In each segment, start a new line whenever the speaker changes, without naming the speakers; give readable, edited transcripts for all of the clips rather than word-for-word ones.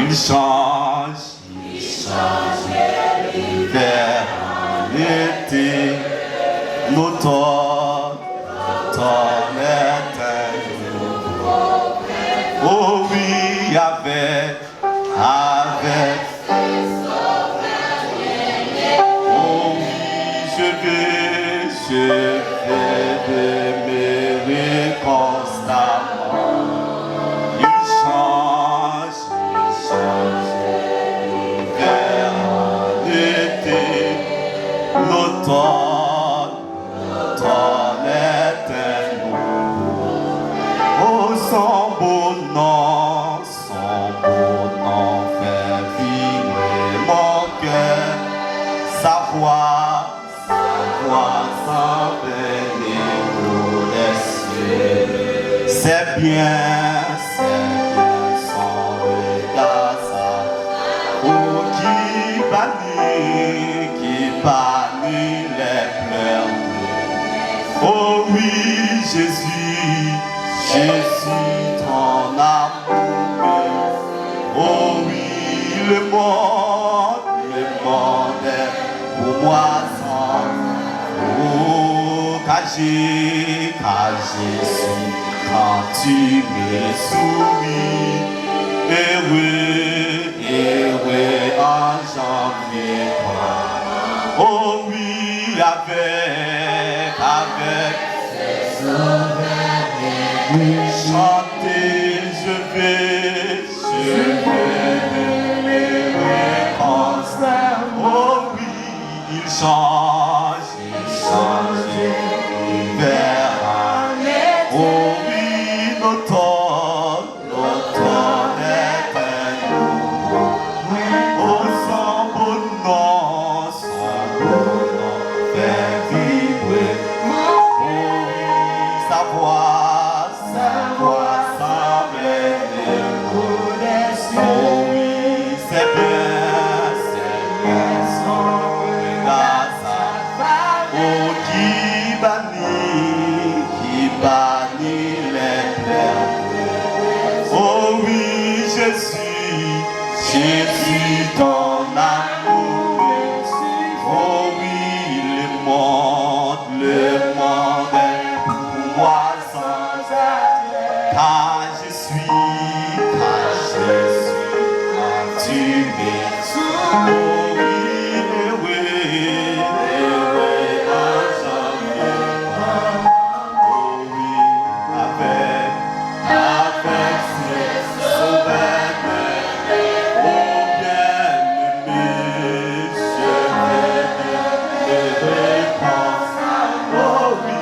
Il change l'hiver en été, l'automne est un nouveau. Oh oui, avec oh oui, je vais demeurer constamment. Il change l'hiver en été, l'automne est un nouveau. Oh, son beau nom fait vibrer mon cœur. Sa voix s'envenir pour les cieux. C'est bien son regard, ça. Oh, qui bannit les pleurs. Oh oui, Jésus, ton amour. Oh oui, le monde est pour moi sans. Oh, car Jésus, quand tu me souris, heureux en janvier. Oh oui, avec chanter, je vais demeurer constant. Oh oui, il change l'hiver en été. Oh oui, l'automne est un nouveau. Oh, son beau nom fait vibrer. Oh oui, sa voix semble l'écho des cieux. Oh oui, c'est bien son regard, ça. Oh, qui bannit les pleurs. Oh oui, Jésus, ton amour. Oh oui, le monde est pour moi sans arrêt. Car je suis quand tu m'es. Oh oui, heureux en janvier. Oh oui, avec ses sauvages. Oh bien-aimé, je vais te répondre. Oh oui,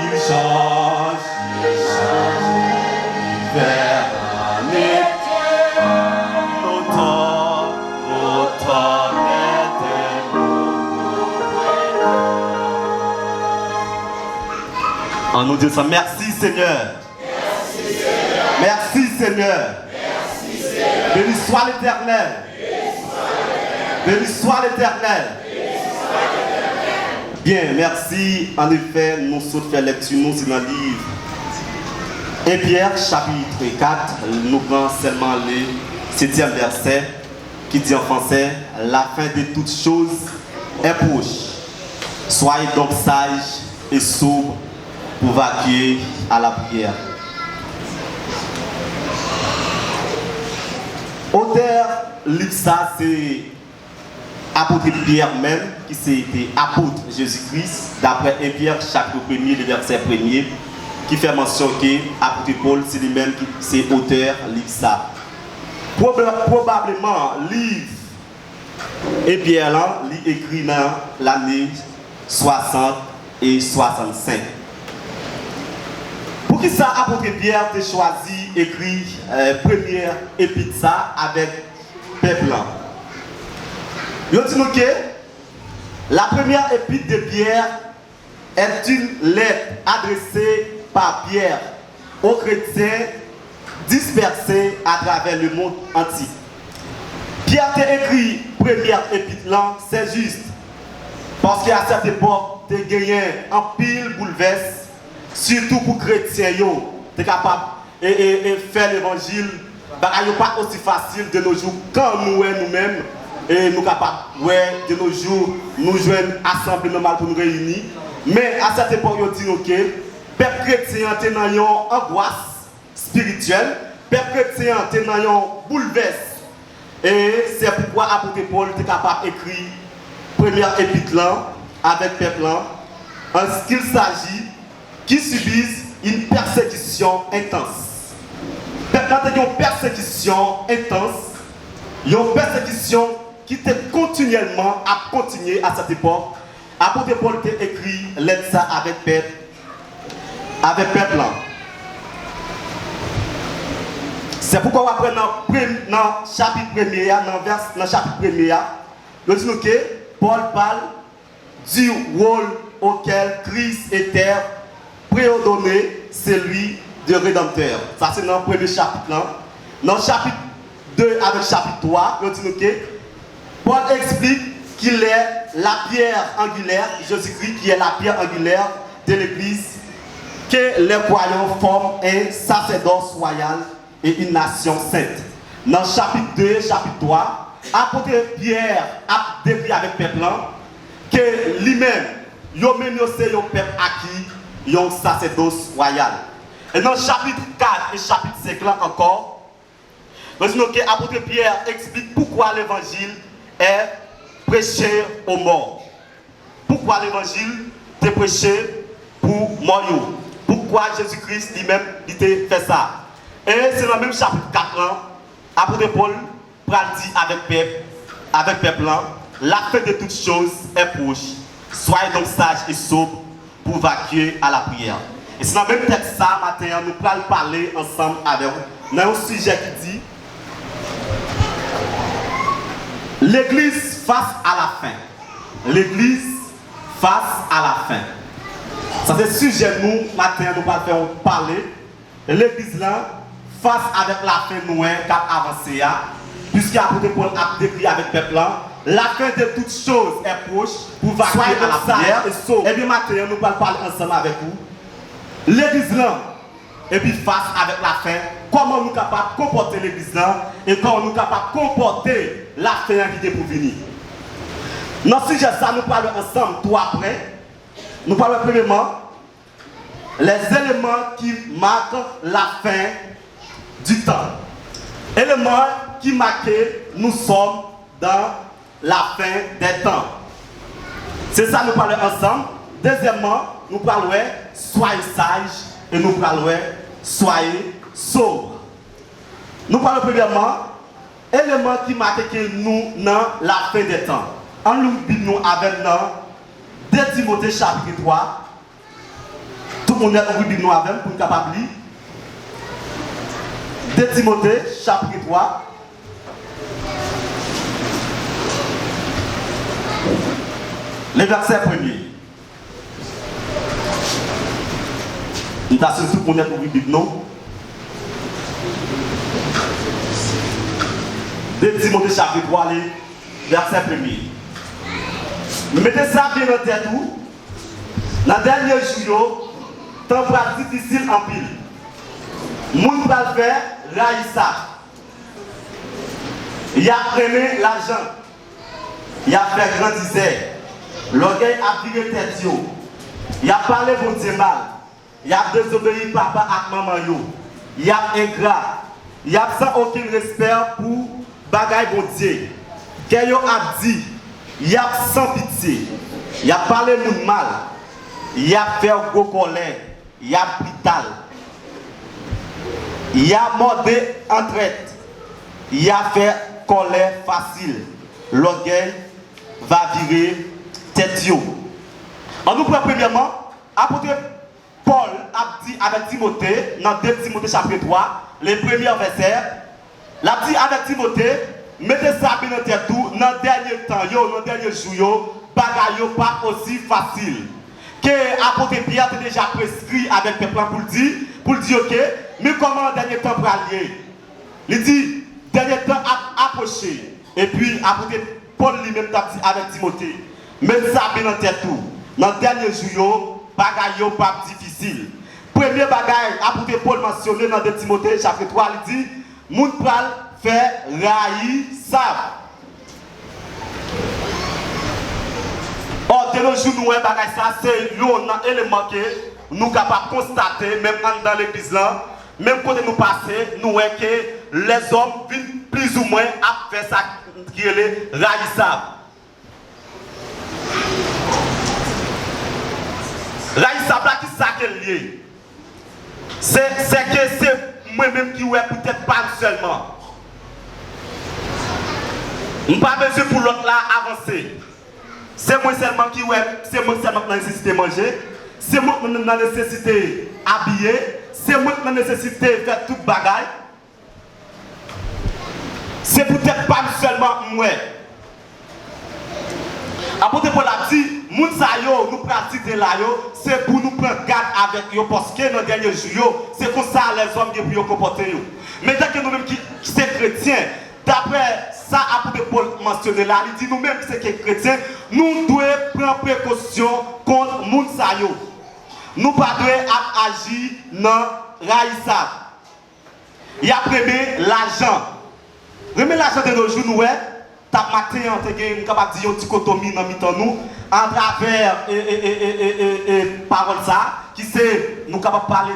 il change l'hiver en été, l'automne est un nouveau. En nous disant merci Seigneur. Merci Seigneur. Béni soit l'Éternel. Béni soit l'Éternel. Bien, merci. En effet, nous sommes fait lecture, nous c'est dans le livre 1 Pierre, chapitre 4, nous prenons seulement le 7e verset qui dit en français: la fin de toutes choses est proche. Soyez donc sages et sobres pour vaquer à la prière. Auteur livre ça, c'est apôtre Pierre même, qui s'est apôtre Jésus-Christ, d'après 1 Pierre chapitre 1er, le verset 1er, qui fait mention que apôtre Paul, c'est lui-même qui c'est auteur livre ça. Probablement, livre et Pierre là, il écrit dans l'année 60 et 65. Pour qui ça, apôtre Pierre a choisi écrit première épître ça avec peuple blanc. Il dit nous que la première épître de Pierre est une lettre adressée par Pierre aux chrétiens dispersés à travers le monde entier. Pierre a écrit première épître là, c'est juste parce qu'à cette époque, il a gagné un pile bouleverse, surtout pour les chrétiens, tu es capable de faire l'évangile n'est pas aussi facile de nos jours quand nous-mêmes et nous capables de nos jours nous joindre assemblée normale pour nous réunir. Mais à cette époque, on dit que le peuple chrétien est dans une angoisse spirituelle, le peuple chrétien est dans un bouleverse. Et c'est pourquoi l'apôtre Paul est capable d'écrire première épître avec le peuple en ce qu'il s'agit qui subissent une persécution intense. Le peuple a une persécution intense, une persécution qui était continuellement à continuer à cette époque. L'apôtre Paul a écrit lettre ça avec le peuple. C'est pourquoi après dans le chapitre 1er, dans le chapitre 1er, nous disons que Paul parle du rôle auquel Christ était préordonné, celui de Rédempteur. Ça c'est dans le premier chapitre. Dans le chapitre 2 avec chapitre 3, nous disons que Paul explique qu'il est la pierre angulaire, Jésus-Christ qui est la pierre angulaire de l'Église, que les croyants forment un sacerdoce royal et une nation sainte. Dans le chapitre 2, chapitre 3, apôtre Pierre a décrit avec le peuple que lui-même, lui-même c'est un peuple acquis, un sacerdoce royal. Et dans le chapitre 4 et chapitre 5 là encore, nous disons que l'apôtre Pierre explique pourquoi l'évangile est prêché aux morts. Pourquoi l'évangile est prêché pour morts. Pourquoi Jésus-Christ lui-même il fait ça. Et c'est dans le même chapitre 4 ans, l'apôtre Paul dit avec peuple, la fin de toutes choses est proche. Soyez donc sages et sobres pour vaquer à la prière. Et c'est dans le même texte ça, matin, nous allons parler ensemble avec vous. Dans un sujet qui dit l'Église face à la fin. L'Église face à la fin. Ça c'est le sujet nous, matin, nous allons faire parler. L'Église là, face avec la fin nous, qui a avancé, puisque l'apôtre Paul a décrit avec le peuple, la fin de toutes choses est proche pour vaquer à la prière. Et bien maintenant, nous allons parler ensemble avec vous. L'Église là, et puis face avec la fin, comment nous sommes capables de comporter l'Église là, et comment nous sommes capables de comporter la fin qui est pour venir. Dans ce sujet, ça, nous parlons ensemble, tout après. Nous parlons premièrement les éléments qui marquent la fin du temps. Éléments qui marquent nous sommes dans la fin des temps. C'est ça nous parlons ensemble. Deuxièmement, nous parlons soyez sages et nous parlons soyez sobres. Nous parlons premièrement éléments qui marquent que nous dans la fin des temps. En nous nous avec dans 2 Timothée chapitre 3. Tout le monde est au nous avec pour nous capable lire. 2 Timothée chapitre 3. Le verset 1er. Nous avons tout le monde est au nous. 2 Timothée chapitre 3, verset 1er. Mettez ça bien dans tête tout. Dans le dernier jour, temps va difficile en pile. Moun va faire raïssa. Il a pris l'argent. Il a fait grandir. L'orgueil a viré tête. Il a parlé bon Dieu mal. Il a désobéi papa et maman. Il a ingrat. Il a sans aucun respect pour bagaille bon Dieu. Qu'il a dit. Il a sans pitié. Il a parlé moun mal. Il a fait gros colère. Il a brutal. Il a mordé en traite. Il a fait colère facile. L'orgueil va virer tête. En nous prenons premièrement, apôtre Paul a dit avec Timothée, dans 2 Timothée chapitre 3, les premiers versets, il a dit avec Timothée, mettez ça bien dans tête tout, dans le dernier temps, dans le dernier jour, bagaille pas aussi facile. Que l'apôtre Pierre a déjà prescrit avec le peuple pour dire ok, mais comment le dernier temps pour aller? Il dit, dernier temps a approché. Et puis, apôtre Paul lui-même a dit avec Timothée, mettez ça bien dans tête tout. Dans le dernier jour, bagaille pas difficile. Premier bagaille, apôtre Paul mentionné dans 2 Timothée chapitre 3, il dit, moun pral faire raïsable. Or, de nos jours, nous, ça, c'est un élément que nous sommes capables de constater, même dans l'église là, même quand nous passons, nous voyons que les hommes viennent plus ou moins à faire ça qui est raïsable. Raïsable, qui est ça qui est lié? C'est que c'est moi-même qui ouais peut-être pas seulement. Je n'ai pas besoin pour l'autre là avancer. C'est moi seulement qui ouais, c'est moi seulement qui a nécessité de manger, c'est moi qui a nécessité d'habiller, c'est moi qui a nécessité de faire toute bagaille. C'est peut-être pas seulement moi. Après pour la dit, moun sa yo nous pratiquons là yo, c'est pour nous prendre garde avec yo parce que dans dernier jour c'est comme ça les hommes qui pour comporter yo. Mais dès que nous mêmes qui sommes chrétiens, d'après ça après Paul mentionner là, il dit nous mêmes qui sommes chrétiens, nous devons prendre précaution contre moun sa yo. Nous pas devons agir dans raïsable. Il y a premier l'argent. Remet l'argent de nos jours nous t'as matin on est capable de dire une dichotomie dans nous à travers parole ça qui c'est nous capable parler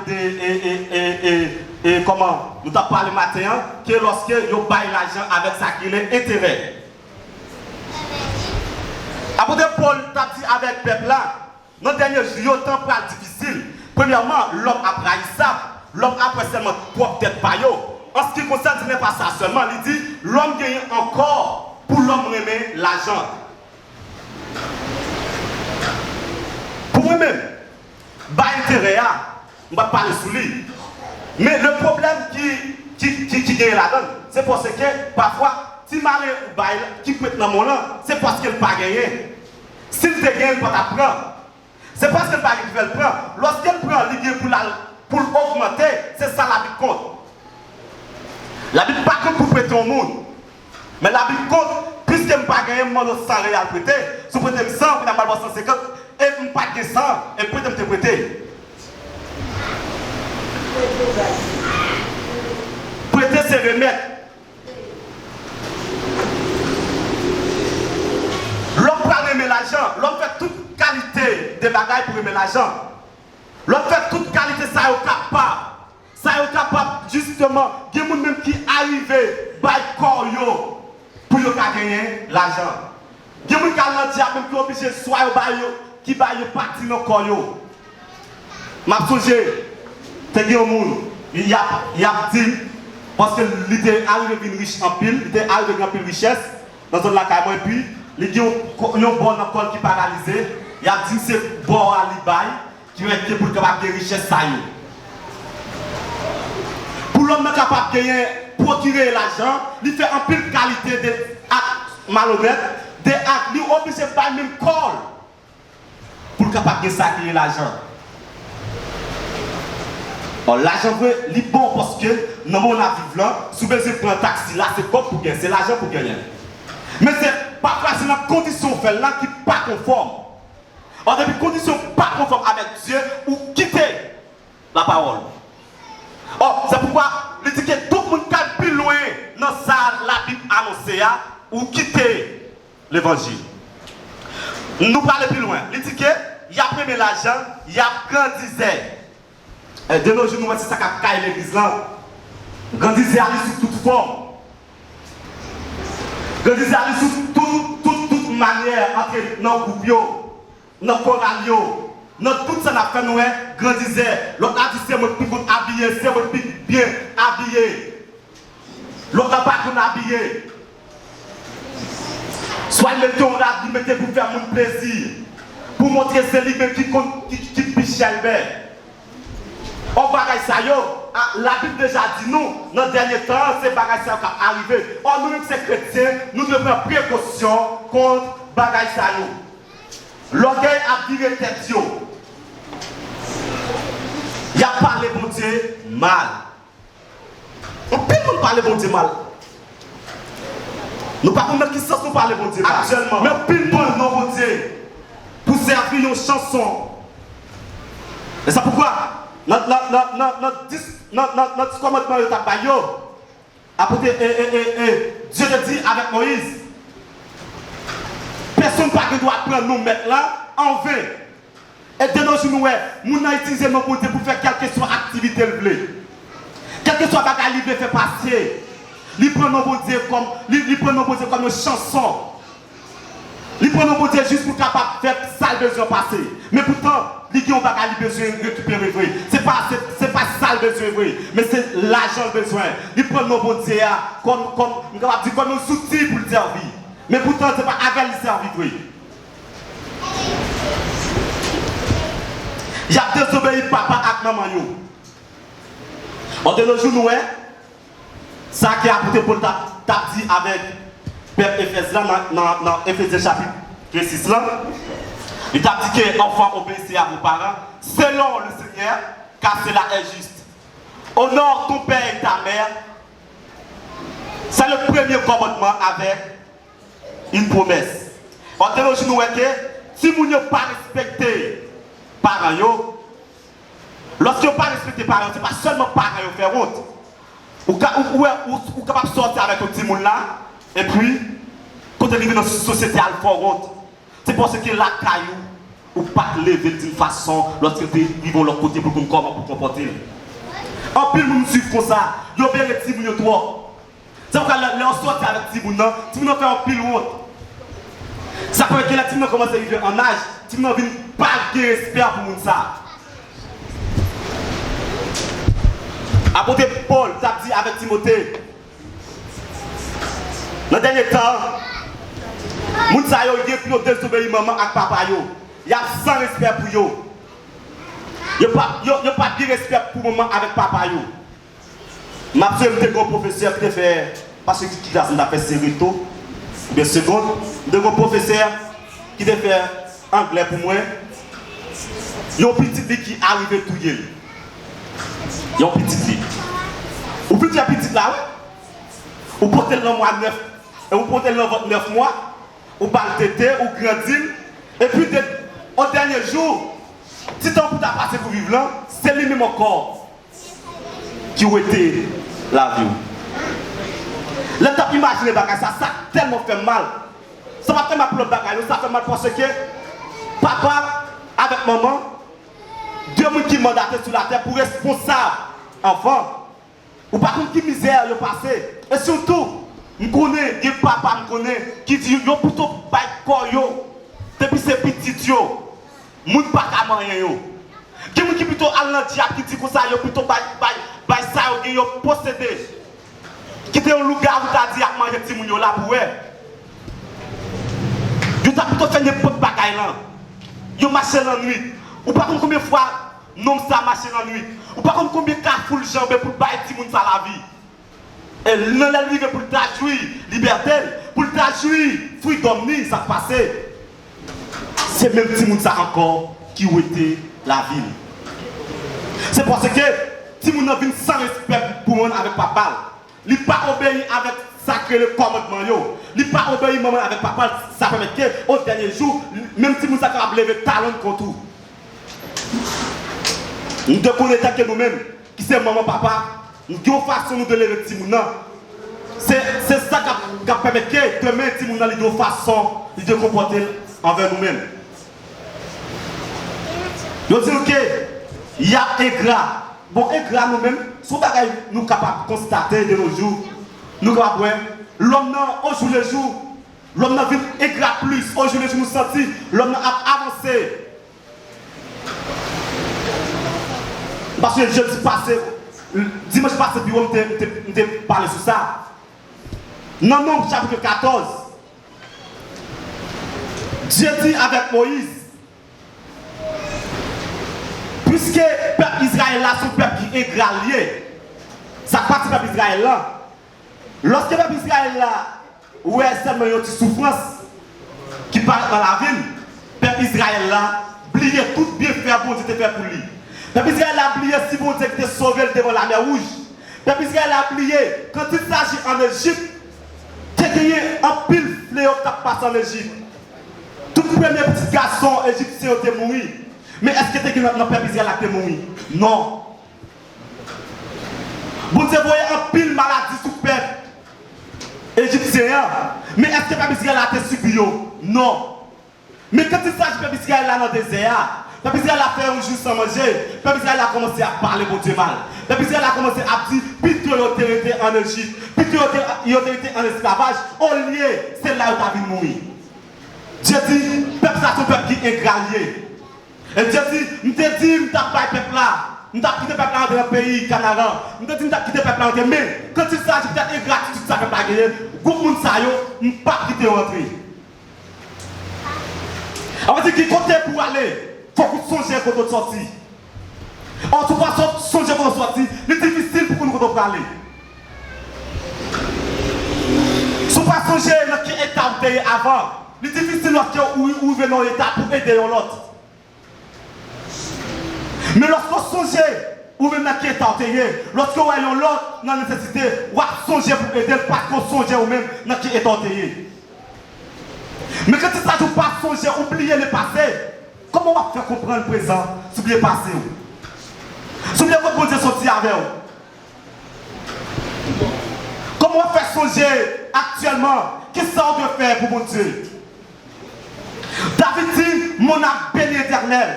de comment nous t'a parlé matin que lorsque yo bail l'argent avec ça qui est intérêt. Après Paul t'a dit avec peuple là dans dernier jour temps pas difficile. Premièrement l'homme a raïsable, l'homme a seulement propre tête pa yo. En ce qui concerne, ce n'est pas ça seulement. Il dit, l'homme gagne encore pour l'homme remet l'argent. Pour moi-même, pas intérêt, on va parler sous lui. Mais le problème qui gagne là-dedans, c'est parce que parfois, si malin qui peut être dans mon nom, c'est parce qu'il n'a pas gagné. S'il te gagne, il ne peut pas prendre. C'est parce qu'il n'a pas gagné qu'il prend. Lorsqu'il prend, il gagne pour augmenter, c'est ça la vie compte. La Bible pas compte pour prêter au monde. Mais la Bible compte, puisque je n'ai pas gagné mon 100 réal prêté, si vous prêtez 100, vous n'avez pas 150, et je n'ai pas gagné 100, et vous pouvez me prêter. Prêter, c'est remettre. L'homme peut aimer l'argent, l'homme fait toute qualité de bagailles pour aimer l'argent. L'homme fait toute qualité, ça est capable. Ça est capable justement, il y a des gens même qui arrivent à corps pour gagner l'argent. Il y a des gens qui sont même qui obligés soit qui baillent parti dans le corps. Je me souviens, il y a des gens qui ont dit, parce qu'il était arrivé à une riche en pile, il était arrivé à une richesse dans la caille, et puis il y a un bon école qui est paralysé, il a dit que c'est bon à l'Ibaï qui est été pour gagner des richesses. Pour l'homme capable de gagner, procurer l'argent, il fait en pile qualité d'actes malhonnêtes, des actes, il est obligé de faire le même corps pour capable de gagner l'argent. L'argent il est bon parce que dans mon avis là, si vous prendre un taxi là, c'est quoi pour gagner, c'est l'argent pour gagner. Mais c'est parfois c'est la condition fait là qui n'est pas conforme. En depuis condition pas conforme avec Dieu ou quitter la parole. Oh, c'est pourquoi il dit que tout le monde qui est plus loin dans ça, la Bible annoncée ou quitter l'évangile. Nous parlons plus loin. Il dit que il y a pris l'argent, il y a grandissé. De nos jours, nous voyons ça qui a l'église là. Grandissé sous toute forme. Grandissé sous toute manière, entre nos groupes, nos chorales. Dans tout ça, nous fait nous grandir. L'autre a dit c'est moi qui vous habiller, c'est moi qui bien habillé. L'autre n'a pas qu'on habillé. Soit il mettez un rap, il mettez pour faire mon plaisir. Pour montrer c'est lui qui piche Albert. On bagaille ça yo, la Bible déjà dit nous, dans le dernier temps, c'est bagaille ça qui est arrivé. Or nous-mêmes ces chrétiens, nous devons prendre précaution contre bagaille ça yo. L'orgueil a viré tête yo. Il a parlé bon Dieu mal. On peut nous parler bon Dieu mal. Nous ne pouvons pas qui sens nous parler bon Dieu mal. Actuellement. Mais pile bon non bon Dieu. Pour servir une chanson. Et c'est pourquoi notre commandement de tabayo. Dieu te dit avec Moïse, personne pas qui doit prendre nous mettre là en vain. Et de nos jours, nous avons utilisé nos côtés pour faire quelque soit activité le blé. Quelque soit bagarre il fait passer. Il prend nos côtés comme une chanson. Il prend nos côtés juste pour capable faire ça le besoin passer. Mais pourtant, il ont bagarre besoin de récupérer vrai. C'est pas ça le besoin vrai, mais c'est l'argent le besoin. Il prend nos côtés comme un outil pour le servir. Mais pourtant, c'est pas avec le servir vrai. Il y a désobéi papa et maman. On de nos jours, nous, ça qui a apporté pour ta dit avec Père Éphèse là, dans Éphésiens chapitre 6 là, il t'a dit que enfants obéissez à vos parents selon le Seigneur, car cela est juste. Honore ton père et ta mère. C'est le premier commandement avec une promesse. On de nos jours, nous, si vous n'avez pas respecté parents, lorsque vous n'avez pas respecté parents, ce n'est pas seulement parents qui font honte. Vous êtes capable de sortir avec un petit monde là, et puis, quand vous arrivez dans la société, elle fait honte. C'est parce que la caillou, ou pas lever d'une façon, lorsque vous arrivez de l'autre côté pour comment vous comporter. En plus, nous suivons comme ça, vous avez un petit monde trop. C'est pourquoi là, on sort avec petit monde, fait un pile honte. Ça fait que la petit monde commence à arriver en âge, petit monde vient pas de respect pour monde ça. Apôtre Paul t'a dit avec Timothée, dans le dernier temps, les gens qui ont désobéi maman et papa, il y a sans respect pour eux. Il n'y a pas de respect pour maman avec papa. Je suis un professeur qui fait, parce que qui a fait Serito, bien seconde, de mon professeur qui a fait anglais pour moi. Il y a un petit qui arrive tout seul. Il y a un petit lit. Ou petit petit là, ou portez le mois 9, et vous portez le 9 mois, ou parlez tété, ou grandir, et puis au dernier jour, si temps pour passer pour vivre là, c'est lui même encore qui a été la vie. Le temps imaginer ça a tellement fait mal. Ça va faire mal pour le bagage, ça fait mal parce que papa avec maman, deux personnes qui mandatent sur la terre pour responsable enfant. Ou par contre qui misère yo passé. Et surtout, je connais des papa qui dit yo plutôt bay corps yo depuis c'est petit yo. Moun pas ka manger yo. Qui plutôt à l'andiap qui dit comme ça yo plutôt bay ça yo possédé. Qui te un lugar où t'a dit à manger petit moun yo là pour eux. Yo t'a plutôt fait n'importe bagaille là. Yo marché la nuit. Ou par contre combien de fois non ça marché la nuit. Ou par contre combien de carrefour le jambes pour bailler petit moun ça la vie. Et non la vie pour ta jouir liberté, pour ta jouir fruit d'omni ça passé. C'est même petit moun ça encore qui ont été la ville. C'est parce que petit moun vient sans respect pour moi avec papa. Il pas obéi avec sacré le commandement yo. Il pas obéi maman avec papa, ça permet que au dernier jour même si nous ça capable lever talon contre tout. Nous devons que nous-mêmes, qui c'est maman, papa, nous devons façon de lever petit moun. C'est ça qui permet que demain, petit moun a une façon de comporter envers nous-mêmes. Je dis que il y a ingrat. Bon, ingrat nous-mêmes, ce bagage nous sommes capables de constater de nos jours. Nous sommes capables l'homme au jour le jour, l'homme vit ingrat plus. Au jour le jour, nous sentons l'homme a avancé. Parce que je dis passé, dimanche passé, puis on m'a parlé sur ça. Dans Nombre chapitre 14, Dieu dit avec Moïse, puisque le peuple Israël là, son peuple qui est lié, ça partit du peuple Israël là. Lorsque le peuple Israël là, où est seulement une souffrance qui part dans la ville, le peuple Israël là, oubliez tout bien faire pour Dieu fait pour lui. Le peuple Israël a oublié si bon Dieu était sauvé devant la mer rouge. Le peuple Israël a oublié quand il s'agit en Égypte, qu'il y a un pile fléau qui passe en Égypte. Tout le premier petit garçon égyptien était mort. Mais est-ce que le peuple Israël a été mort? Non. Bon Dieu voyait un pile maladie sous le peuple. Égyptien. Mais est-ce que Peuple Israël a été subi? Non. Mais quand il s'agit de Peuple Israël là dans le désert, Peuple Israël a fait un jour sans manger. Peuple Israël a commencé à parler pour Dieu mal. Peuple Israël a commencé à dire, plutôt l'autorité en Égypte, plutôt l'autorité en esclavage, au lieu, c'est là où tu as vu mourir. Dieu dit, peuple ça, c'est un peuple qui est gralier. Et Dieu dit, je te dis, je t'ai pas peuple là. Je t'ai quitté le peuple là dans le pays, Canada. Je te dis, je t'ai quitté le peuple là. Mais quand il s'agit d'ingratitude, ça ne peut pas gagner. Groupe monde ça, je ne peux pas quitter rentrer. On dit qu'il compte pour aller. Il faut qu'on songe quand on sortit. En tout cas, songer quand on sortit, c'est difficile pour nous quand on aller. Si on ne pas songer dans quel état vous êtes avant, c'est difficile lorsque vous venez dans l'état pour aider l'autre. Mais lorsqu'on songe, vous venez dans quel état vous êtes, lorsque vous avez l'autre dans la nécessité, vous songez pour aider, pas qu'on songe vous-même dans quel état vous êtes. Mais quand ça ne pas songer, oublier le passé, comment on va faire comprendre le présent, s'oublier le passé? S'oublier que bon Dieu sorti avec vous. Comment on va faire songer actuellement? Qu'est-ce que ça doit faire pour mon Dieu? David dit, mon âme béni éternel,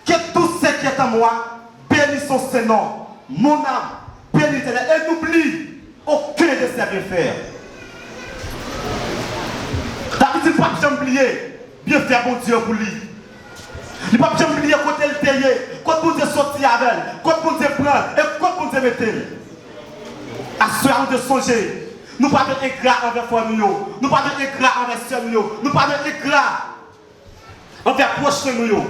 que tout ce qui est en moi, bénisse son Seigneur. Mon âme béni éternel. Et n'oublie aucun de ses bienfaits. David dit, il ne faut pas oublier bien faire mon Dieu pour lui. Il ne faut pas oublier côté le taillé, quand mon Dieu sorti avec elle, quand mon Dieu prend et quand mon Dieu mettez. À ce moment de songer, nous ne pas de éclat envers famille, nous ne pas de éclat envers sœurs, nous ne pas de éclat envers proches de nous.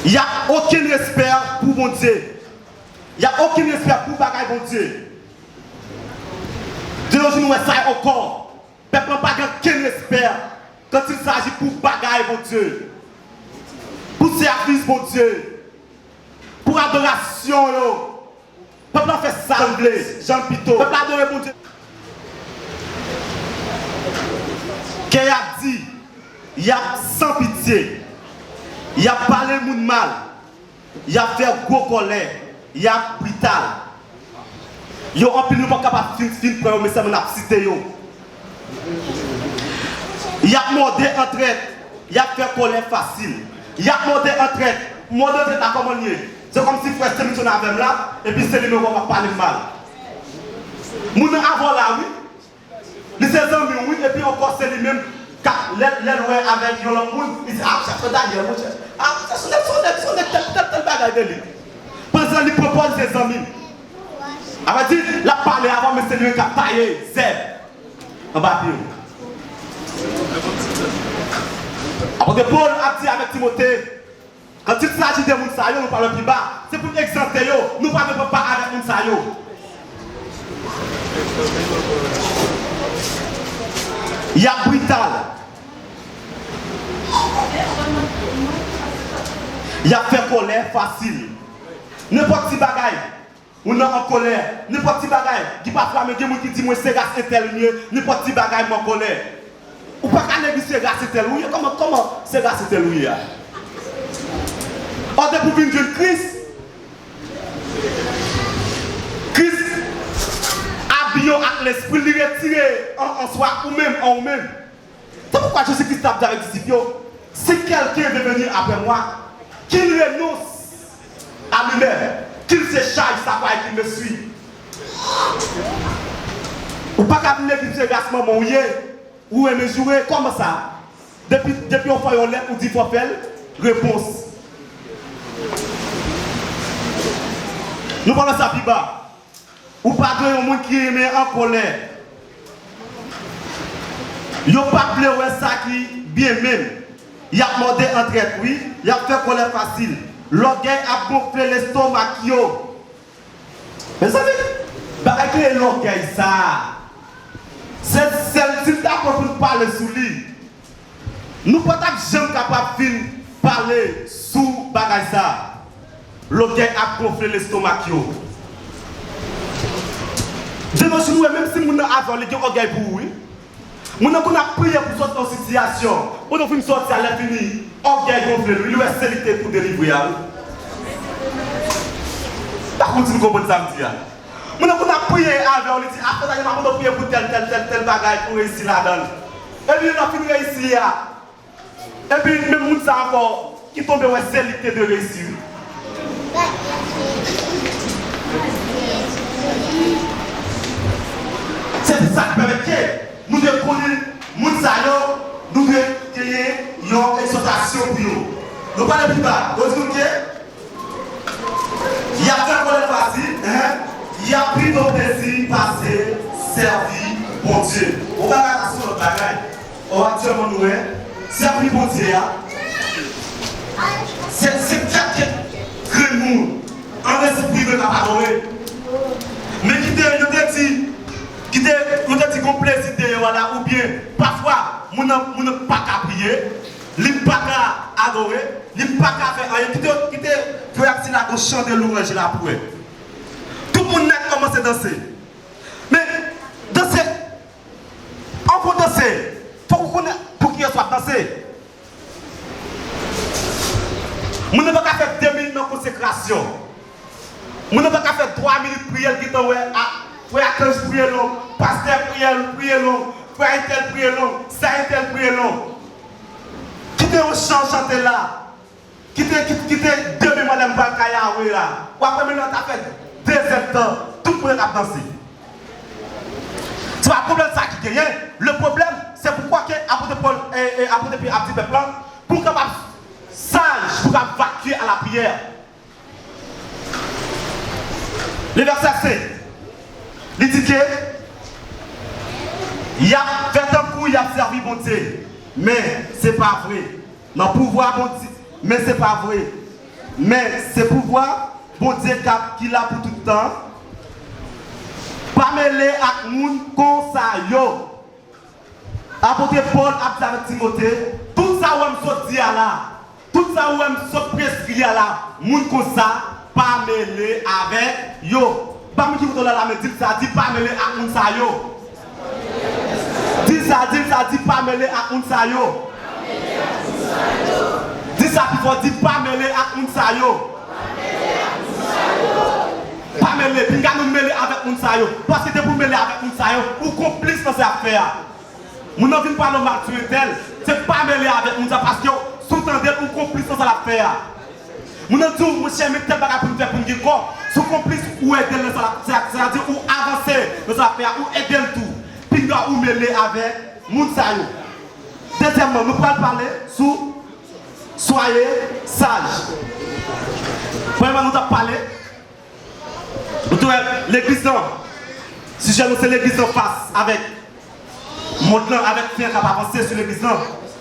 Il n'y a aucun respect pour mon Dieu. Il n'y a aucun respect pour bagaille mon Dieu. De nos jours, nous ça encore. Le peuple n'a pas aucun respect quand il s'agit pour bagaille mon Dieu. Pour service mon Dieu. Pour adoration. Le peuple a fait ça, Jean Pito. Le peuple a adoré mon Dieu. Qu'il a dit, il a sans pitié. Il a parlé de mal. Il a fait gros colère. Il a brutal. Il a rempli nous pas capable de finir pour mais ça m'a cité. Il a mordé en traite. Il a fait colère facile. Il a mordé en traite. Mordé en traite à comment lier. C'est comme si frère Stéphane avait là et puis c'est lui qui va parler mal. Moun avant là, oui. Les ses amis, oui, et puis encore c'est lui-même. Les lois avec l'autre monde, ils disent, ah, ça fait d'ailleurs, mon cher. Ah, ça sont des tel bagaille de lui. Parce qu'il propose ses amis. On va dire, la parler avant, mais c'est lui qui a taillé, Zeb. En bas, après, Paul a dit avec Timothée, quand il s'agit de Mounsayo, nous parlons plus bas. C'est pour exempter, nous ne parlons pas avec Mounsayo. Il y a brutal. Il y a fait colère facile. N'importe qui bagaille, on est en colère. N'importe qui bagaille, qui pas flamme, qui dit moi c'est grâce à tel mieux, n'importe qui bagaille en colère. Ou pas qu'à l'église c'est grâce à tel oui, comment c'est grâce à tel oui. On est pour venir de Christ. Christ habillé avec l'esprit, lui retiré en soi ou même en vous-même. C'est pourquoi Jésus-Christ a dit avec les disciples, si quelqu'un veut venir après moi, qu'il renonce à lui-même, qu'il se charge sa part et qu'il me suit. Ou pas qu'à venir l'église c'est grâce maman ou me jouer comme ça. Depuis on fait une lettre ou dit faut faire réponse. Nous parlons ça plus bas. Ou pas de un monde qui est en colère. Il n'y a pas de ça qui bien même. Il a demandé en traite, oui. Il a fait colère facile. L'orgueil a gonflé l'estomac. Mais ça veut dire, l'orgueil ça. C'est celle-ci pour nous parler sous lui. Nous ne sommes pas jamais capables de parler sous bagage ça. L'orgueil a gonflé l'estomac. De nos jours, même si nous avons l'orgueil pour oui, nous avons prié pour sortir de situation. On a fait sortir à l'infini. Orgueil gonflé, lui, il a célité pour délivrer. Par contre, vous comprenez ça, me dire. On a prié avec, on dit, après ça, on a prié pour tel bagage pour réussir là-dedans. Et puis, on a fini réussir. Et puis, même nous, ça encore, qui tombe dans la célité de réussir. C'est ça qui permet que nous devons connaître nous devons créer une exhortation pour nous. Nous parlons plus bas. Nous disons que il y a fait qu'on est facile, il y a pris nos plaisirs passés, servi bon Dieu. On va regarder sur notre bagage. On va actuellement nous servi bon Dieu. C'est quelqu'un que nous, en esprit de la adorer. Mais qui te dit qu'on plaisir voilà, ou bien parfois, on n'a pas qu'à prier, on n'a pas qu'à adorer, on n'a pas qu'à faire rien, qui te réactionne à chanter louange là pour eux. Tout le monde a commencé à danser. Mais danser, on peut danser, pour qu'il soit dansé. On n'a pas qu'à faire 2 minutes de consécration. On n'a pas qu'à faire 3 minutes de prière qui t'envoie à 15 prières longues, pasteur prière longue, frère tel prière longue, ça tel prière longue. Qui te chanter là, qui te 2 madame Bakaya là. Ou après maintenant t'as fait 2 temps, tout le monde a dansé. C'est pas le problème ça qui gagne. Le problème, c'est pourquoi apôtre Paul et apôtre Pierre a dit peuple pour capable sage, pour évacuer à la prière. Le verset 5. Il dit que il a fait un coup, il a servi bon Dieu. Mais ce n'est pas vrai. Non, pouvoir bon Dieu, mais ce n'est pas vrai. Mais c'est pouvoir bon Dieu qu'il a pour tout le temps. Pas mêler à moun comme ça yo. Apôtre Paul a dit avec Timothée, tout ça où on se dit là, tout ça où on se prescrit là, moun comme ça, pas mêler avec yo. Pas me qui vous la dit ça, dit pas mêler à moun ça yo. Dis ça, dit pas mêler à moun ça yo. Dis ça qu'il faut dire pas mêler à moun ça yo. Pas mêler, puis nous mêler avec moun ça yo. Parce que pour mêler avec moun ça yo, ou complice dans cette affaire. Nous ne venons pas le mal tuer tel, c'est pas mêler avec moun ça parce que sous-tendez ou complice dans cette affaire. Nous ne disons, mon cher, mais tel bagage pour nous faire pour nous corps. Sous complice ou aider le c'est-à-dire ou avancer dans cette affaire, ou aider le tout. Puis nous ou mêler avec moun ça yo. Deuxièmement, nous allons parler sous soyez sages. Premièrement, nous allons parler. L'église, si j'ai c'est l'église en face avec mon plan, avec faire capable avancer sur l'église.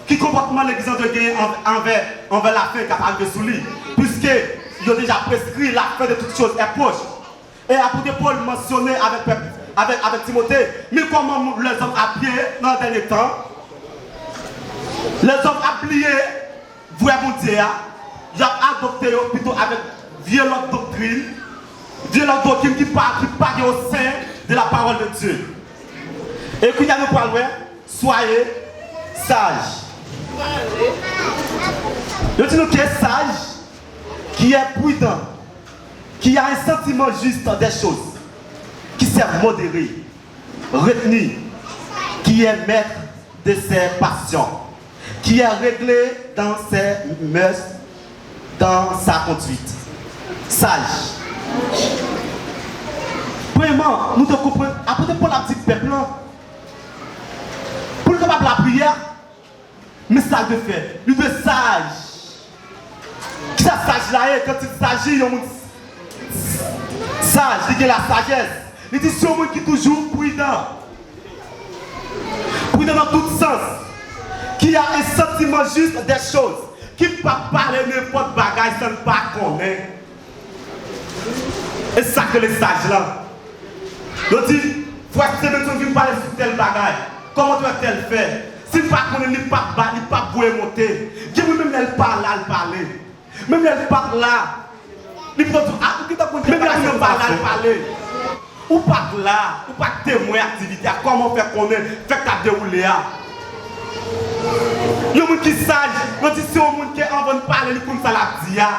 Qui comportement l'église de gagner envers la fin capable de sous lui. Puisque il a déjà prescrit la fin de toutes choses est proche. Et apôtre Paul mentionné avec Timothée, mais comment les hommes à pied dans le dernier temps, les hommes à plier, vraiment dire, ils ont adopté plutôt avec violente doctrine qui part au sein de la parole de Dieu. Et puis il y a nous parlons, soyez sages. Je dis nous qui est sage, qui est prudent, qui a un sentiment juste des choses, qui sait modérer, retenir, qui est maître de ses passions, qui est réglé dans ses mœurs, dans sa conduite. Sage. Vraiment, nous devons comprendre, après pour la petite peuple, pour le capable la prière, mais ça de fait, lui de sage. Qui ça sage là, quand il s'agit, sage, il dit la sagesse. Il dit c'est un monde qui est toujours prudent. Prudent dans tout sens. Qui a un sentiment juste des choses. Qui ne peut pas parler n'importe bagage sans ne pas connaître. Et ça que les sages là. Il dit, faut que ces personnes qui parlent sur tel bagage. Comment doit-elle faire? Si pas qu'on n'est pas bas, il n'est pas beau monter. Dieu même elle parle là, elle parle. Même elle parle là. Il faut même elle parle là, elle parle. Ou pas là, ou pas témoin activité, comment faire connaître, faire qu'à dérouler. Il y a des gens qui sage, il y a des gens qui ont parler, ils font ça la dia.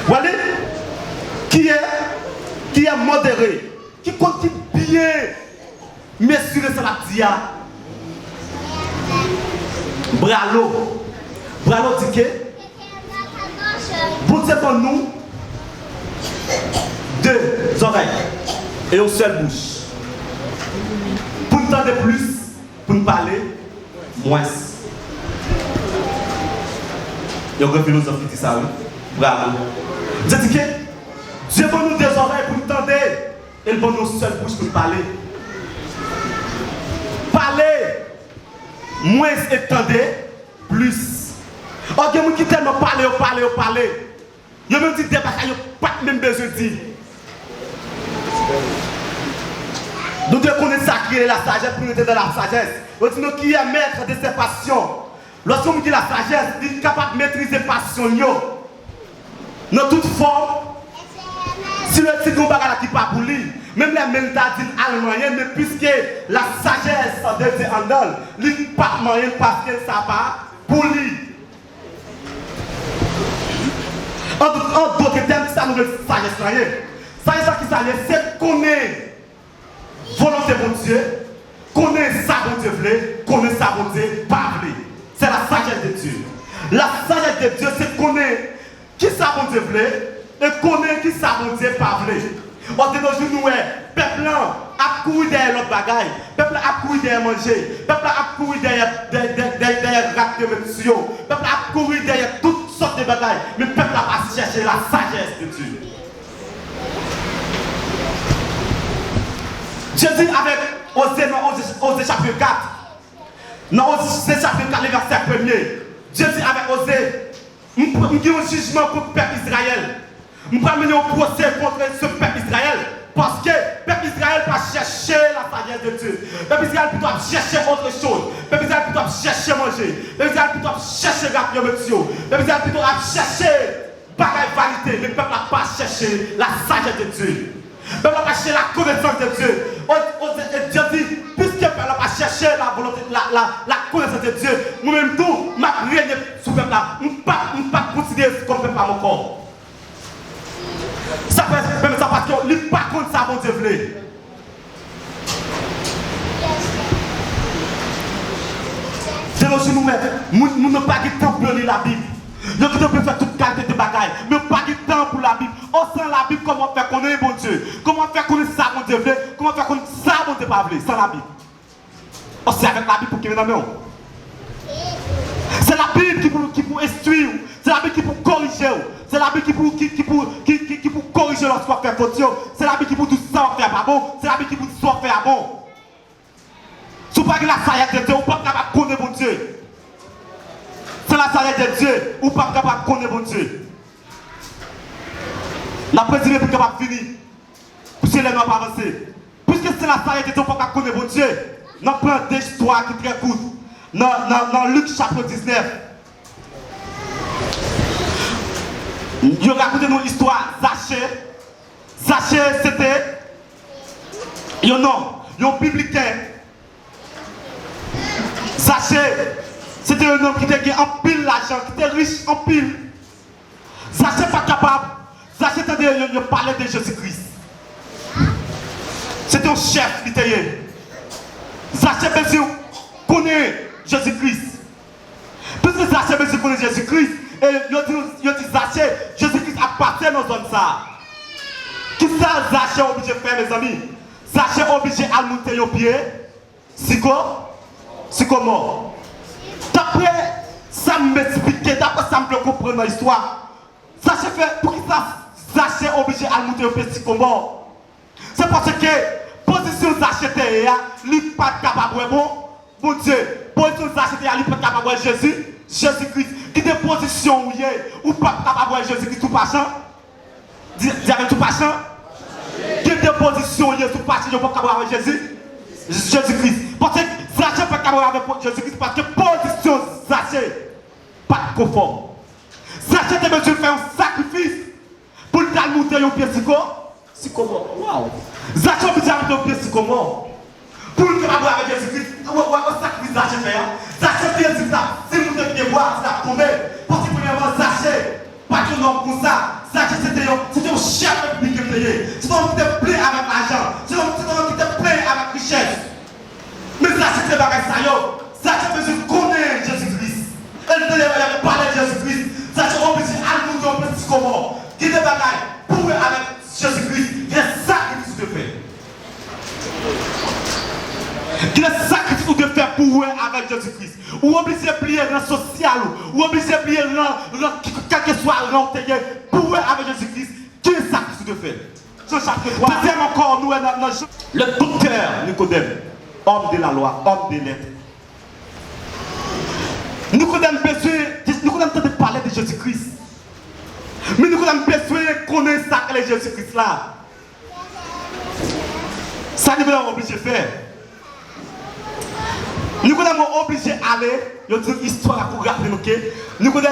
Voilà, qui est modéré, qui compte bien mesurer sa dia. Bralo dit que pour dire pour nous deux oreilles et une seule bouche. Pour nous entendre plus, pour nous parler moins. Il y a une philosophie qui dit ça, oui. Bravo. Je dis que Dieu pour nous deux oreilles pour nous entendre et pour nous une seule bouche pour nous parler. Parler moins étendez, plus. Or, il y a des gens qui tellement parler. Il y a même dit des bagages, il n'y a pas même besoin de dire. Nous devons connaître ça qui est la sagesse pour nous être dans la sagesse. Nous disons qui est maître de ses passions. Lorsqu'on dit la sagesse, il est capable de maîtriser les passions. Dans toute forme, si le petit gros bagage qui pas pour lui, même les mentalités allemandes, mais puisque la sagesse de Dieu en donne, il n'est pas moyen parce que ça va pour lui. En d'autres termes, ça nous veut sagesse. Sagesse qui s'allie, c'est connaître volonté de Dieu, connaître ça bon Dieu veut, connaître ça bon Dieu pas veut. C'est la sagesse de Dieu. La sagesse de Dieu, c'est connaître qui ça bon Dieu veut et connaître qui ça bon Dieu pas veut. On dit nos jours, nous, peuple a couru derrière l'autre bagaille, peuple a couru derrière manger, peuple a couru derrière rap de monsieur, peuple a couru derrière toutes sortes de bagailles, mais peuple a pas cherché la sagesse de Dieu. Je dis avec Osée chapitre 4, dans Osée chapitre 4, le verset 1er, Dieu dit avec Osée, je dis un jugement contre le peuple Israël. Je vais mener un procès contre ce peuple Israël. Parce que le peuple Israël va chercher la sagesse de Dieu. Le peuple Israël doit chercher autre chose. Le peuple Israël doit chercher manger. Le peuple Israël doit chercher la monsieur. Le peuple Israël doit chercher bagaille validée. Mais le peuple n'a pas cherché la sagesse de Dieu. Le peuple n'a pas cherché la connaissance de Dieu. Dieu dit, puisque le peuple n'a pas cherché la volonté, la connaissance de Dieu, moi-même tout, je vais régner sur le peuple là. Je ne vais pas considérer comme peuple à mon corps. Ça fait même ça parce que lui pas contre ça bon Dieu veut. C'est nous nous n'avons pas de temps pour lire la Bible. Nous devons faire toute qualité de bagaille. Mais pas de temps pour la Bible. On sent la Bible comment faire connaître bon Dieu. Comment faire connaître ça bon Dieu veut. Comment faire connaître ça bon Dieu pas veut. Sans la Bible. On sait avec la Bible pour qu'il vienne dans nous. C'est la Bible qui pour instruire. C'est la Bible qui pour corriger. C'est la Bible qui pour corriger lorsqu'on fait faute. C'est la Bible qui pour tout ça faire pas bon. C'est la Bible qui pour tout ça faire bon. Si vous parlez de la sagesse de Dieu, vous ne pouvez pas connaître bon Dieu. C'est la sagesse de Dieu, vous ne pouvez pas connaître bon Dieu. La présidente est capable de finir. Puisque les gens pas avancer. Puisque c'est la sagesse de Dieu, vous ne pouvez pas connaître bon Dieu. Nous prenons des histoires qui sont très courtes. Dans Luc chapitre 19. Il raconte nous l'histoire Zachée. Zachée, c'était un homme, un publicain. Zachée, c'était un homme qui était en pile l'argent, qui était riche en pile. Zachée pas capable. Zachée il parlait de Jésus-Christ. C'était un chef qui était. Zachée connaît Jésus-Christ. Puisque Zachée connaît Jésus-Christ, et il dit Zachée, Jésus-Christ appartient dans zone ça. Qui ça Zachée est obligé de faire, mes amis? Zachée est obligé à monter au pied. C'est comment? D'après ça m'explique, d'après ça me comprendre dans l'histoire. Zachée fait, pour qui ça Zachée est obligé à monter au pied, c'est comment? C'est parce que position Zachée était, il n'est pas capable de bon Dieu. Position Zachée était, il n'est pas capable de Jésus-Christ. Qui est position où il est, ou pas capable de Jésus-Christ tout passant? Dis avec tout passant? Qui est position où il est, tout passant, il n'est pas capable de Jésus-Christ. Parce que Zachée n'est pas capable de Jésus-Christ parce que position Zachée pas conforme. Zachée était besoin de faire un sacrifice pour le monter au pied c'est comment? Waouh! Zachée est obligé de monter au pied c'est comment? Pour le capable avec Jésus-Christ, on sacrifice Zachée faire. Zachée dit ça, c'est nous qui boire, ça tomber. Parce que premièrement Zachée, pas que l'homme comme ça, c'était un chef public qui était. C'est un homme qui était plein avec l'argent. C'est un homme qui était plein avec richesse. Mais ça, c'était pas ça. Ça, c'est besoin de connaître Jésus-Christ. Elle ne devait pas parler de Jésus-Christ. Ça, c'est obligé à nous dire petit comment. Qui te bagaille pour avec Jésus-Christ. Il y a sacrifice de faire. Il y a sacrifice de faire pour avec Jésus-Christ. Ou obligé de plier dans le social. Ou obligé de plier dans quel que soit l'intérieur pour avec Jésus-Christ. Qui est sacrifice de faire. Deuxième encore, nous, le docteur Nicodème, homme de la loi, homme des lettres. Nicodème besoin de parler de Jésus-Christ. Mais Nicodème besoin de connaître ça que Jésus-Christ là. Ça nous sommes obligés de faire. Nous sommes obligés d'aller, il y a une histoire pour regarder nous. Nous sommes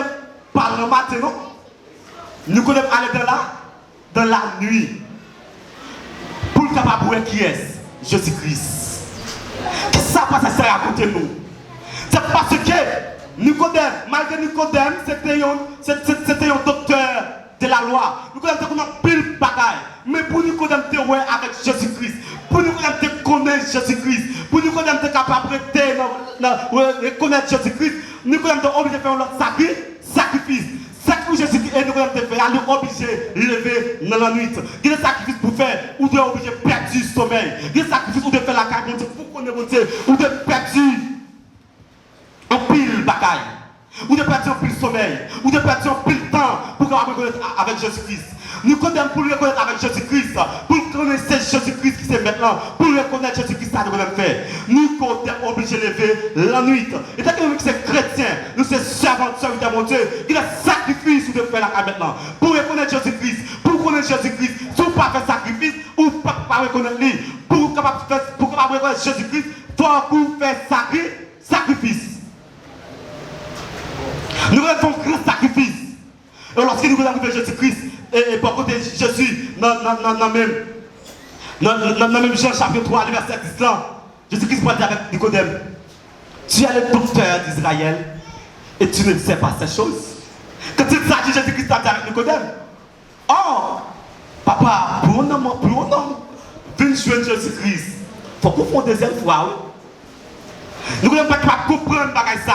parler le matin, non? Nous sommes aller dans la nuit. Pour le capable qui est Jésus-Christ. Qu'est-ce que ça passe à ça à côté de nous? C'est parce que Nicodème, malgré Nicodème, c'était un docteur de la loi. Nicodème était comme un pile bagaille. Mais pour Nicodème te ouais avec Jésus-Christ, pour Nicodème te connaître Jésus-Christ, pour Nicodème te capable de connaître Jésus-Christ, Nicodème te obligé de faire un sacrifice. Sacrifice Jésus-Christ et Nicodème te fait, il est obligé de lever dans la nuit. Il y a des sacrifices pour faire, ou de obligé de perdre du sommeil. Il y a des sacrifices où de faire la carrière pour connaître mon Dieu, ou de perdre en pile bagaille, ou de perdre en pile sommeil, ou de perdre en pile temps pour reconnaître avec Jésus-Christ. Nous connaissons pour le reconnaître avec Jésus-Christ, pour connaître Jésus-Christ qui c'est maintenant, pour reconnaître Jésus-Christ, ça nous faire. Nous sommes obligés de lever la nuit. Et tant que nous sommes chrétiens, nous sommes servants de mon Dieu, il a sacrifice de faire la carrière maintenant. Pour reconnaître Jésus-Christ, pour connaître Jésus-Christ, si vous ne pas faire sacrifice, ou pas reconnaître lui, pour reconnaître Jésus-Christ, toi pour faire sacrifice. Nous devons faire un grand sacrifice. Et lorsque nous arrivons à Jésus-Christ, et par contre Jésus, dans même Jean chapitre 3, verset 10, Jésus-Christ va dire avec Nicodème, tu es le docteur d'Israël et tu ne sais pas ces choses. Quand il s'agit de Jésus-Christ va dire avec Nicodème, oh, papa, pour un homme, venir jouer Jésus-Christ, il faut qu'on fasse une deuxième fois. Nous ne pouvons pas comprendre ça.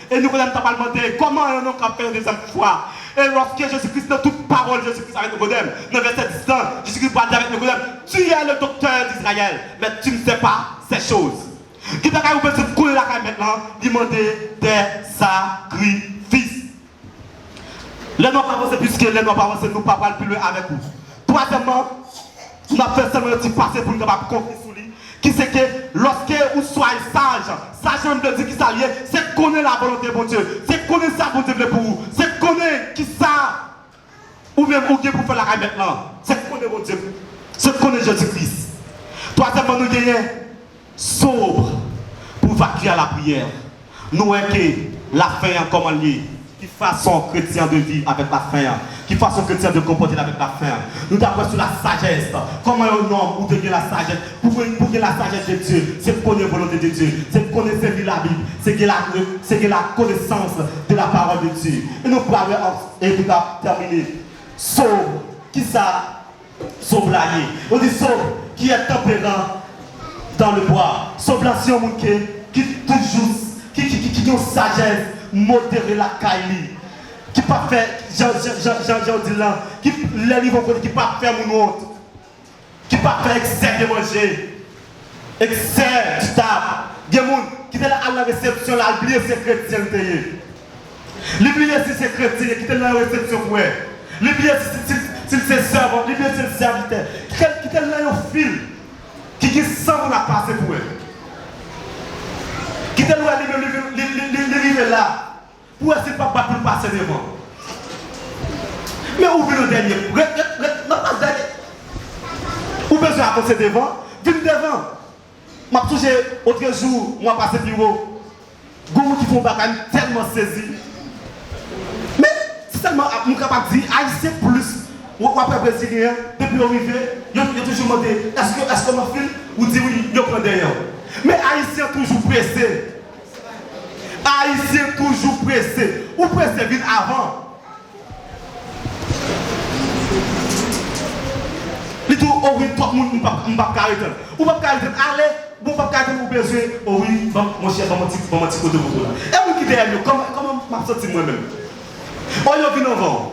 Et nous voulons pas demander comment on a fait une deuxième fois. Et lorsque Jésus-Christ, dans toute parole, Jésus-Christ avec Nicodème, dans le verset 10, Jésus-Christ va dire avec Nicodème, tu es le docteur d'Israël, mais tu ne sais pas ces choses. Qui t'a vous pouvez couler la caille maintenant, demander des sacrifices. Les noms pas avancés, puisque les noms pas avancés, nous ne parlons plus loin avec vous. Troisièmement, nous avons fait seulement un petit passé pour nous avoir compris sur lui. Qui c'est que lorsque vous soyez sage veut dire qui s'allie, c'est connaître la volonté de mon Dieu, c'est connaître ça pour Dieu pour vous, c'est connaître qui ça, ou même pour faire la caille maintenant, c'est connaître mon Dieu, c'est connaître Jésus-Christ. Troisièmement, nous gagnons sobre pour vaquer à la prière. Nous voyons que la fin est comme liée. Qui façon chrétien de vivre avec la faim, qui façon chrétien de comporter avec la faim. Nous avons sur la sagesse. Comment un homme ou de la sagesse, pour que la sagesse de Dieu, c'est connaître la volonté de Dieu, c'est connaître la Bible, c'est la connaissance de la parole de Dieu. Et nous parlons et nous allons terminer. Sobre, qui ça? Sobre l'année. On dit sobre, qui est tempérant dans le bois. Sobre là, c'est un monde qui toujours, qui a une sagesse. Modérer la caille, qui pas faire, Jean dit là, qui les livres qui pas faire mon honte, qui pas faire excès de manger, excès du table. Il y a des gens qui étaient à la réception, là, oublier ses chrétiens. L'oublier si c'est chrétien, qui étaient à la réception, ouais. L'oublier si c'est servant, l'oublier si c'est serviteur, qui étaient là au fil, qui sent qu'on a passé pour eux. Qui étaient là, les là. Pour essayer de ne pas passer devant. Mais où vient le dernier? Où besoin de passer devant? Viens devant. Je me souviens, autre jour, moi passé bureau. Goumou qui font bagaille tellement saisi. Mais c'est tellement, je suis capable de dire, haïtien plus. Ou après brésilien, depuis l'arrivée, il a toujours demandé, est-ce qu'on m'a fait? Ou dit oui, il prend derrière. Mais haïtien toujours pressé. Haïtien toujours pressé. Ou pressé vite avant. oh oui, tout le monde ne peut pas carrer. Ou pas carrer, allez, vous ne pouvez pas carrer, vous besoin, oh oui, mon cher, mon petit côté de vous là. Et vous qui derrière, comment je me sens moi-même? Oh, vous venez avant.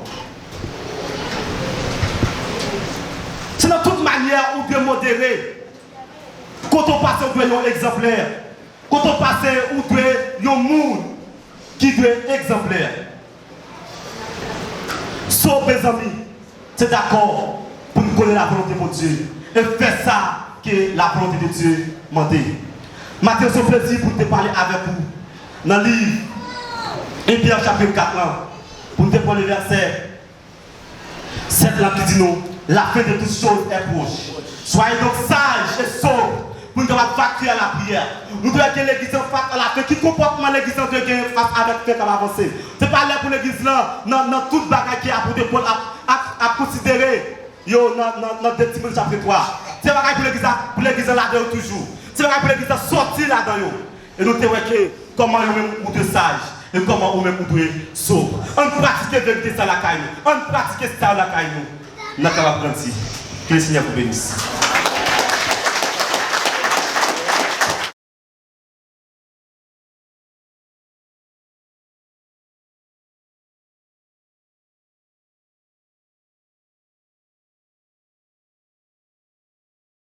C'est de toute manière où de modérer. Quand on passe, on doit être exemplaire. Quand on passe, on doit être un monde qui doit être exemplaire. Sauf mes amis, c'est d'accord pour nous connaître la volonté de Dieu. Et faire ça que la volonté de Dieu m'a dit. Matin, c'est un plaisir pour te parler avec vous. Dans le livre, Pierre chapitre 4, pour te parler le verset 7 là qui dit nous, la fin de toutes choses est proche. Soyez donc sages et sobres pour nous facturer à la prière. Nous devons que l'église face à la fin. Qui comportement l'église doit gagner face avec fait comme avancer. Ce n'est pas là pour l'église là, dans toute bagarre qui a pour Paul à considérer dans Timothée chapitre 3. C'est pas pour l'église là-dedans toujours. C'est pas pour l'église sortir là-dedans. Et nous devons que comment nous-mêmes nous devons sages et comment nous-mêmes nous devons sobres. On pratique la vérité ça la caille. On pratique ça la caille. Nous sommes capable de prendre. Que le Seigneur vous bénisse.